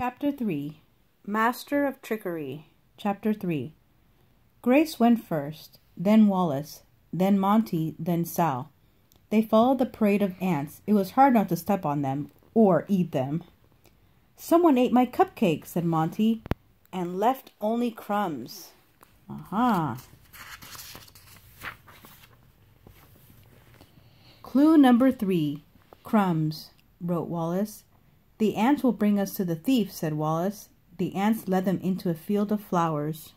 Chapter 3 Master of Trickery. Chapter 3 Grace went first, then Wallace, then Monty, then Sal. They followed the parade of ants. It was hard not to step on them, or eat them. "Someone ate my cupcake," said Monty, "and left only crumbs." Aha. Clue number 3. Crumbs, wrote Wallace. "The ants will bring us to the thief," said Wallace. The ants led them into a field of flowers.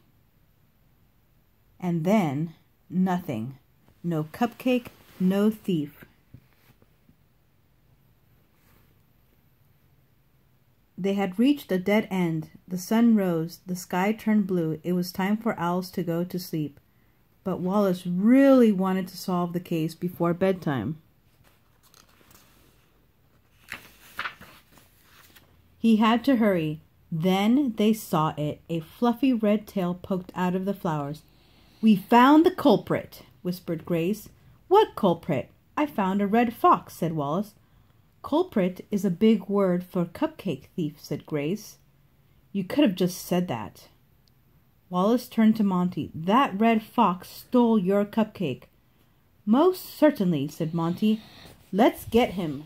And then, nothing. No cupcake, no thief. They had reached a dead end. The sun rose. The sky turned blue. It was time for Owls to go to sleep. But Wallace really wanted to solve the case before bedtime. He had to hurry. Then they saw it. A fluffy red tail poked out of the flowers. "We found the culprit," whispered Grace. "What culprit?" "I found a red fox," said Wallace. "Culprit is a big word for cupcake thief," said Grace. "You could have just said that." Wallace turned to Monty. "That red fox stole your cupcake." "Most certainly," said Monty. "Let's get him."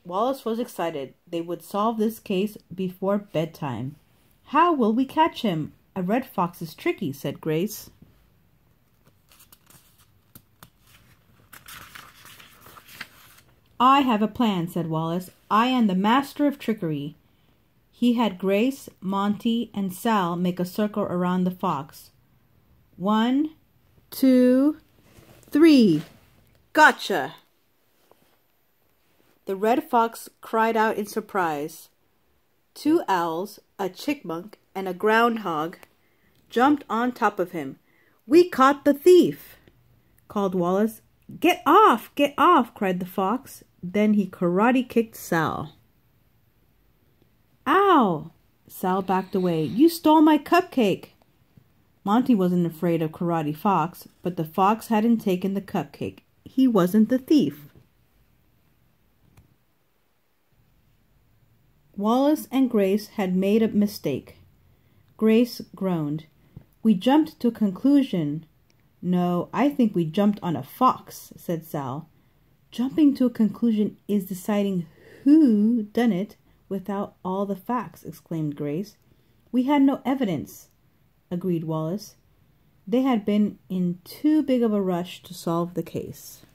Wallace was excited. They would solve this case before bedtime. "How will we catch him? A red fox is tricky," said Grace. "I have a plan," said Wallace. "I am the master of trickery." He had Grace, Monty, and Sal make a circle around the fox. 1, 2, 3. "Gotcha!" The red fox cried out in surprise. 2 owls, a chipmunk, and a groundhog jumped on top of him. "We caught the thief!" called Wallace. "Get off! Get off!" cried the fox. Then he karate kicked Sal. "Ow!" Sal backed away. "You stole my cupcake!" Monty wasn't afraid of Karate Fox, but the fox hadn't taken the cupcake. He wasn't the thief. Wallace and Grace had made a mistake. Grace groaned. "We jumped to a conclusion." "No, I think we jumped on a fox," said Sal. "Jumping to a conclusion is deciding who done it without all the facts," exclaimed Grace. "We had no evidence," agreed Wallace. They had been in too big of a rush to solve the case.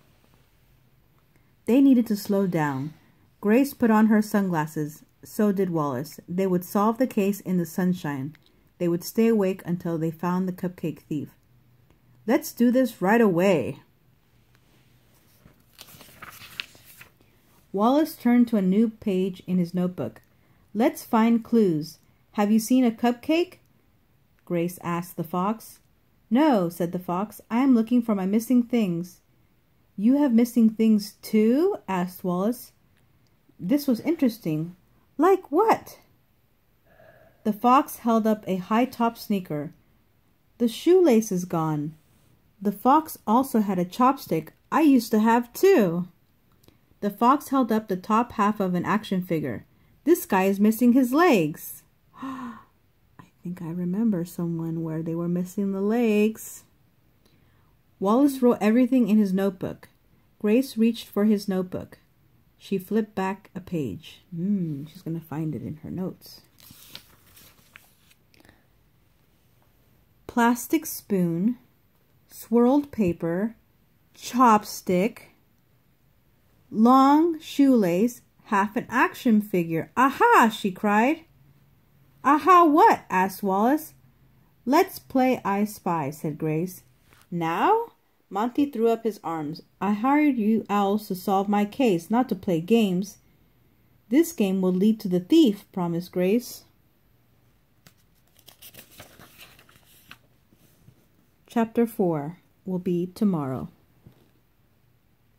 They needed to slow down. Grace put on her sunglasses. So did Wallace. They would solve the case in the sunshine. They would stay awake until they found the cupcake thief. "Let's do this right away." Wallace turned to a new page in his notebook. "Let's find clues. Have you seen a cupcake?" Grace asked the fox. "No," said the fox. "I am looking for my missing things." "You have missing things too?" asked Wallace. This was interesting. "Like what?" The fox held up a high-top sneaker. "The shoelace is gone." The fox also had a chopstick. "I used to have too." The fox held up the top half of an action figure. "This guy is missing his legs." I think I remember someone where they were missing the legs. Wallace wrote everything in his notebook. Grace reached for his notebook. She flipped back a page. She's going to find it in her notes. Plastic spoon, swirled paper, chopstick, long shoelace, half an action figure. "Aha!" she cried. "Aha what?" asked Wallace. "Let's play I Spy," said Grace. "Now?" Monty threw up his arms. "I hired you owls to solve my case, not to play games." "This game will lead to the thief," promised Grace. Chapter 4 will be tomorrow.